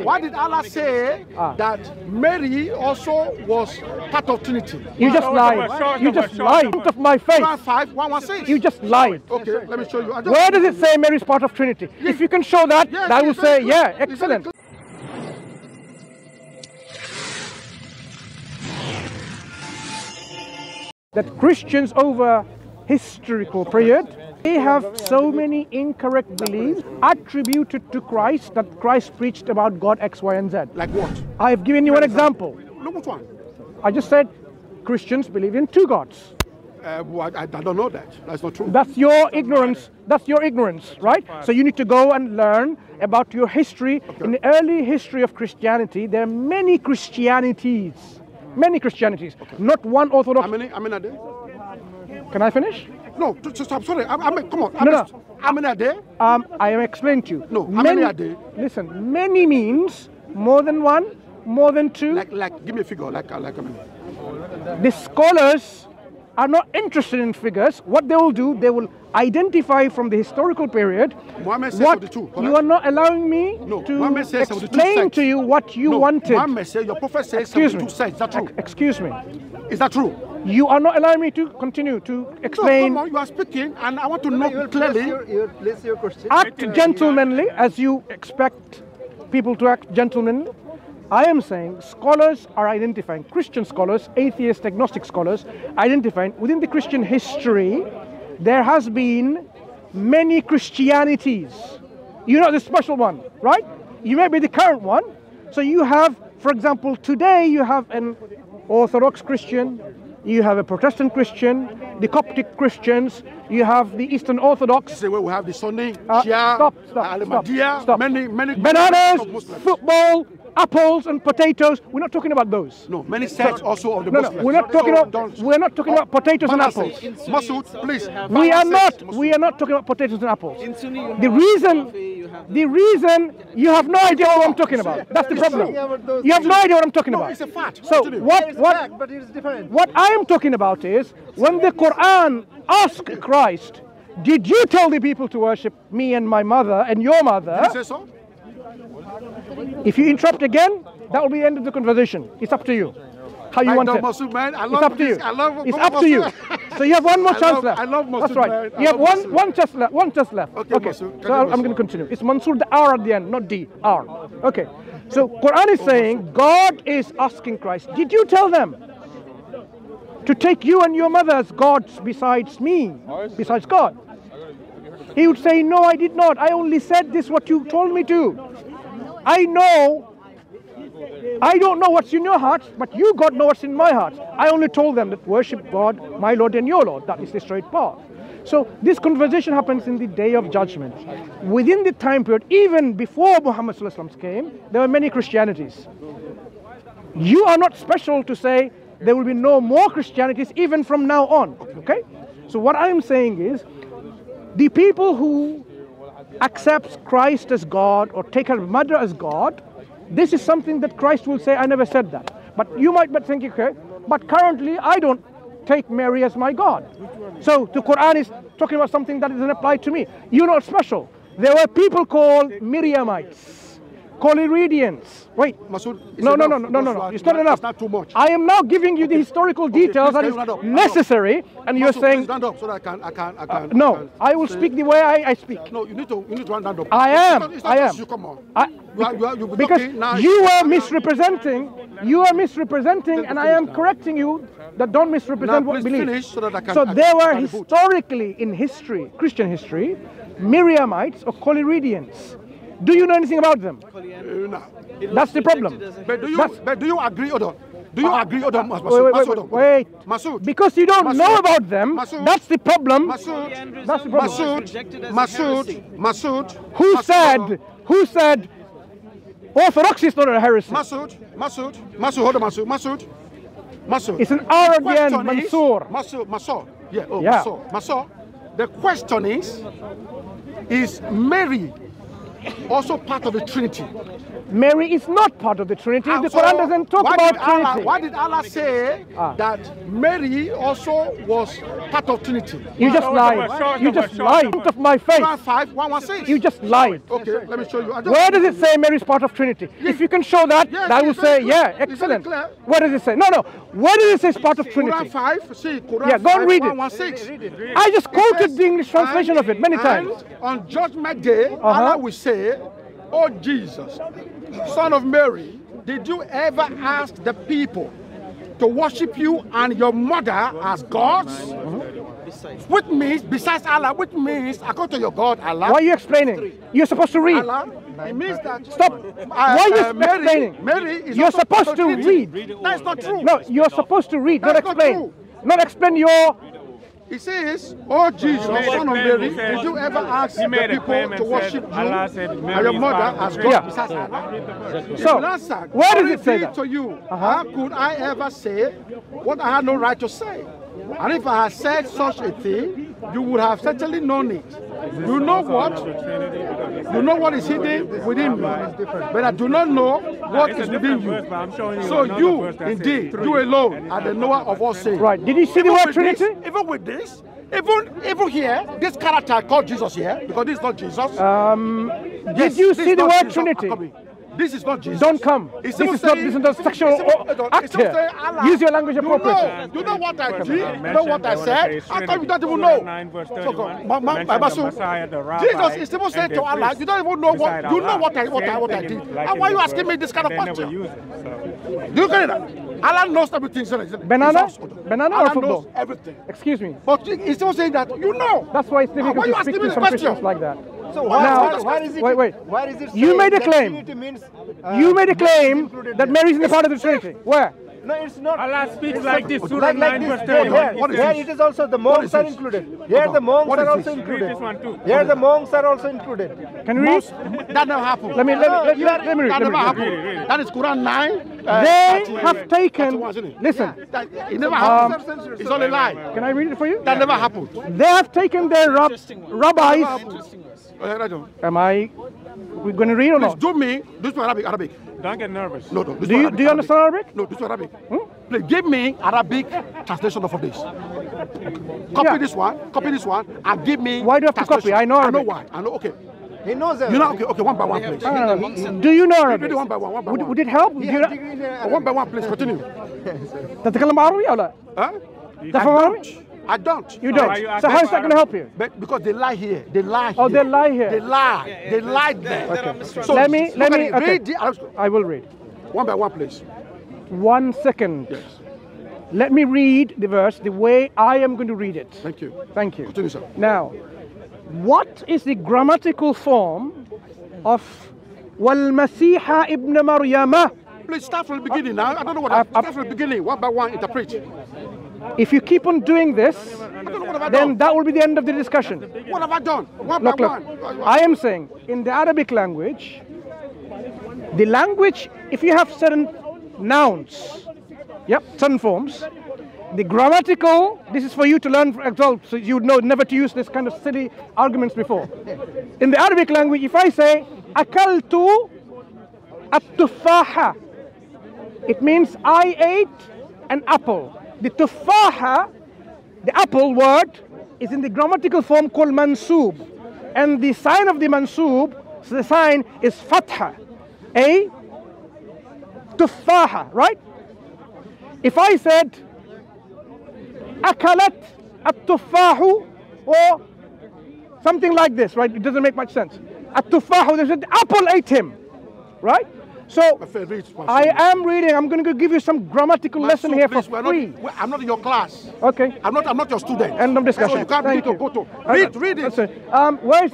Why did Allah say that Mary also was part of Trinity? You just lied. You just lied out of my face. Quran 5:116. You just lied. Okay, let me show you. Where does it say Mary is part of Trinity? If you can show that, I will say, yeah, excellent. That Christians over historical period, they have so many incorrect beliefs attributed to Christ that Christ preached about God X, Y, and Z. Like what? I've given you an example. Look, which one? I just said Christians believe in two gods. Well, I don't know that. That's not true. That's your ignorance. That's your ignorance, right? So you need to go and learn about your history. In the early history of Christianity, there are many Christianities. Many Christianities. Not one Orthodox. How many are there? Can I finish? No, just, I'm sorry. Come on. No. How many are there? I am explaining to you. No, how many are there? Listen, many means more than one, more than two. Like, give me a figure. Like how many? The scholars are not interested in figures. What they will do, they will identify from the historical period. Muhammad says what 72, correct? You are not allowing me to explain to you what you wanted. Muhammad says, your prophet says 72 sides. Is that true? Excuse me. Is that true? You are not allowing me to continue to explain. No, come on, you are speaking, and I want to know clearly. Place your question. Act gentlemanly, as you expect people to act gentlemanly. I am saying scholars are identifying, Christian scholars, atheist, agnostic scholars, identifying within the Christian history, there has been many Christianities. You're not the special one, right? You may be the current one. So you have, for example, today you have an Orthodox Christian, you have a Protestant Christian, the Coptic Christians, you have the Eastern Orthodox. Say, well, we have the Sunni, Shia, stop. many bananas, football, apples and potatoes. We're not talking about those. No, many sects also of the Muslims. No, we're not talking about potatoes and apples. Masood, please. We are not talking about potatoes and apples. The reason you have no idea what I'm talking about. That's the problem. You have no idea what I'm talking about. It's a fact. So what I am talking about is when the Quran asked Christ, did you tell the people to worship me and my mother and your mother? Did you say so? If you interrupt again, that will be the end of the conversation. It's up to you. How you want it. Masood, man. It's up to you. It's up to you. So you have one more chance left. I love Masood. That's right. Man. You have one chance left. Okay. Masood, so I'm going to continue. It's Mansur, the R at the end, not D. R. Okay. So Quran is saying God is asking Christ, did you tell them to take you and your mother as gods besides me, besides God? He would say, no, I did not. I only said this what you told me to. I don't know what's in your heart, but you, God, know what's in my heart. I only told them that worship God, my Lord and your Lord. That is the straight path. So this conversation happens in the day of judgment. Within the time period, even before Muhammad came, there were many Christianities. You are not special to say there will be no more Christianities even from now on. Okay? So what I am saying is, the people who accept Christ as God or take her mother as God, this is something that Christ will say, I never said that. But you might be thinking, okay, but currently I don't take Mary as my God. So the Quran is talking about something that doesn't apply to me. You're not special. There were people called Miriamites, Collyridians. Wait, Masood, no. It's not enough. It's not too much. I am now giving you the historical details that is necessary, and you're saying. Stand up so that I can. No, I will speak the way I speak. No, you need to run up. I am. You come on. Because you are misrepresenting. You are misrepresenting, and I am correcting you that don't misrepresent what believe. So there were historically in history, Christian history, Miriamites or Collyridians. Do you know anything about them? No. That's the problem. But do you agree, Odo? Do you agree, Odo? Wait. Masood. Because you don't know about them, Masood. that's the problem. Masood. That's the problem. Masood. Who said Orthodoxy is not a heresy? Masood, hold on, Masood. It's an R again, Mansur. Mansur. Yeah. Yeah. Mansur. The question is Mary also part of the Trinity? Mary is not part of the Trinity. The So Quran doesn't talk about Trinity. Why did Allah say that Mary also was part of Trinity? You just lied. You just lied out of my face. Quran 5:116. You just lied. Okay, let me show you. Where does it say Mary is part of Trinity? If you can show that, I will say, yeah, excellent. Where does it say? No. Where does it say it's part of Trinity? Quran 5, see, Quran Yeah, go and read it. 5:116. I just quoted the English translation of it many times. And on Judgment Day, Allah will say, "Oh Jesus, Son of Mary, did you ever ask the people to worship you and your mother as gods?" Which means, besides Allah, which means, according to your God, Allah. Why are you explaining? You're supposed to read. Allah, it means that. Stop. Why are you explaining? Mary is You're also supposed part to of Trinity. read. That's not true. No, you're supposed to read, not That's not explain. true. Not explain your... It says, "Oh Jesus, Son of Mary, did you ever ask the people to worship you and your mother as God?" Yeah. Besides Allah? So, will answer, where does "Glory it say be that? to you? How could I ever say what I had no right to say? And if I had said such a thing, you would have certainly known it. You know what? You know what is hidden within me, but I do not know what is within you. So you, indeed, you alone are the knower of all things." Right. Did you see the word Trinity? Even with this, even here, this character called Jesus here, because this is not Jesus. Did you see the word Trinity? This is not Jesus. Don't come. This is not sexual act here. Use your language appropriately. You know what I did? You know what I said? How come you don't even know? So, Jesus is even saying to Allah, "You don't even know what you know what I did." And why are you asking me this kind of question? Do you get it? Allah knows everything. Banana or Allah football? knows everything. Excuse me. But he's still saying that you know. That's why it's difficult Why are you to speak asking me to this some question? Christians like that. So Why is it? wait. Why is it? You made a that claim. Trinity means, You made a claim included that there. Mary is in the part of the Trinity. Where? No, it's not. Allah speaks like this. Surah Like 9 this. verse Here, 31. What is here this? it is also the monks are included. Here the monks What is are also this? included. Read this one too. Here the monks are also included. Can you read? That never happened. Let me read. That Let me never read. happened. That is Quran 9. They have taken. Listen. It never happened. It's all a lie. Can I read it for you? That never happened. They have taken their rabbis. Am I? We're going to read or Please not? do me. This is Arabic. Don't get nervous. No. This Do you understand Arabic? No, this is Arabic. Please give me Arabic translation of this. Copy this one. Copy this one. And give me. Why do you have to copy? translation. I know I know Arabic. why. I know. Okay. He knows You know. Okay. One by one, please. Do you know Arabic? Read it one by one. One by one. Would it help? One by one, please. Continue. تتكلم عربي ولا؟ Huh? تفهم عربي؟ I don't. You don't. So how is that going to help you? But because they lie here. They lie here. Oh, they lie here. They lie. They lied there. Okay. So Let me. Okay. read the I will read. one by one, please. 1 second. Yes. Let me read the verse the way I am going to read it. Thank you. Thank you. Continue, sir. Now, what is the grammatical form of وَالْمَسِيحَ ibn Maryama? Please start from the beginning now. I don't know what I start from the beginning. One by one, interpret. If you keep on doing this, I don't know what have I then done. that will be the end of the discussion. What have I done? One Look, by look. one. I am saying in the Arabic language, the language, if you have certain nouns, certain forms, the grammatical, this is for you to learn as well, so you would know never to use this kind of silly arguments before. In the Arabic language, if I say, akaltu at-tufaha, it means I ate an apple. The tufaha, the apple word, is in the grammatical form called mansub. And the sign of the mansub, so the sign is fatha. A tufaha, right? If I said, akalat at-tufahu, or something like this, right? It doesn't make much sense. At-tufahu, they said, the apple ate him, right? So, I am reading, I'm going to give you some grammatical lesson here for free. I'm not in your class. Okay. I'm not your student. End of discussion. So you can't Thank read you. Go to. Read it. Where's,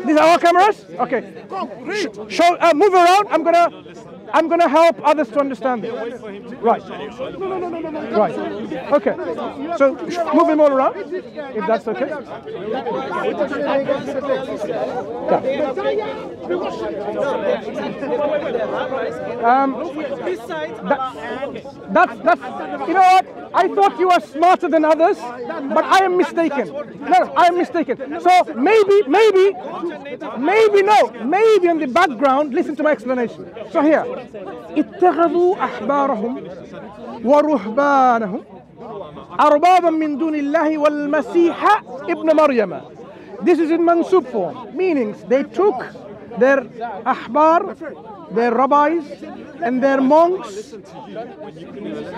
these are all cameras? Okay. Go, read. Show, move around, I'm gonna help others to understand this. Right. Right. Okay. So, move him all around, if that's okay. That's, you know what? I thought you were smarter than others, but I am mistaken. No, I am mistaken. So maybe in the background, listen to my explanation. So here, اتخذوا أحبارهم ورهبانهم أربابا من دون الله والمسيح ابن مريم. This is in Mansur form, meaning they took their ahbar, their rabbis, and their monks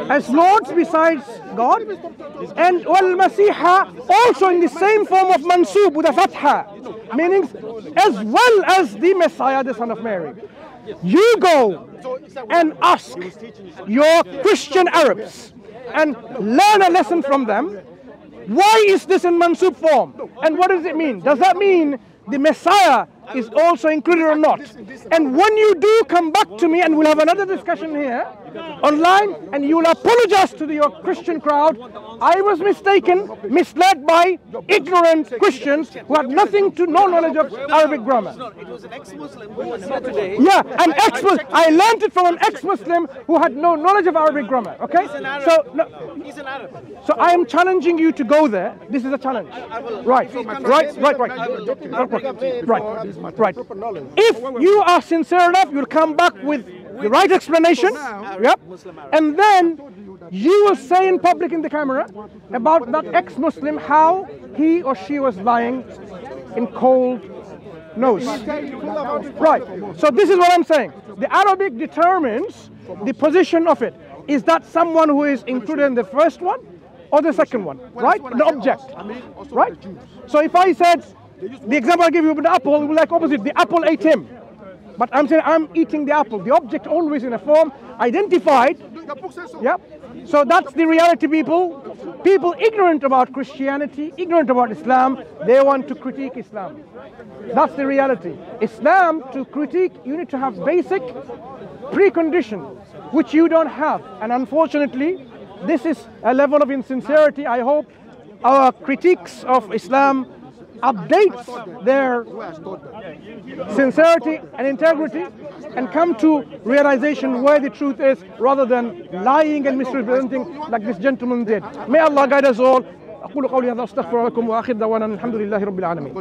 as lords besides God, and wal-Masiha also in the same form of Mansub with a fatha, meaning as well as the Messiah, the son of Mary. You go and ask your Christian Arabs and learn a lesson from them. Why is this in Mansub form? And what does it mean? Does that mean the Messiah is also included or not? And when you do come back to me, and we'll have another discussion here online, and you will apologize to your Christian crowd, I was mistaken, misled by ignorant Christians who had no knowledge of Arabic grammar. It was an ex-Muslim who said today. Yeah, an ex-Muslim. I learned it from an ex-Muslim who had no knowledge of Arabic grammar. Okay? He's an Arab. So no, He's an Arab. so I am challenging you to go there. This is a challenge. Right. If you are sincere enough, you'll come back with the right explanation. Yep. And then you will say in public in the camera about that ex-Muslim how he or she was lying in cold nose. Right. So this is what I'm saying. The Arabic determines the position of it. Is that someone who is included in the first one or the second one? Right? The object. Right? So if I said, the example I give you with the apple, it will be like opposite. The apple ate him. But I'm saying I'm eating the apple. The object always in a form identified. Yep. So that's the reality, people. People ignorant about Christianity, ignorant about Islam, they want to critique Islam. That's the reality. Islam, to critique, you need to have basic precondition, which you don't have. And unfortunately, this is a level of insincerity. I hope our critiques of Islam updates their sincerity and integrity and come to realization where the truth is, rather than lying and misrepresenting like this gentleman did. May Allah guide us all. أقول قولي هذا أستغفر لكم وآخر دعوانا الحمد لله رب العالمين.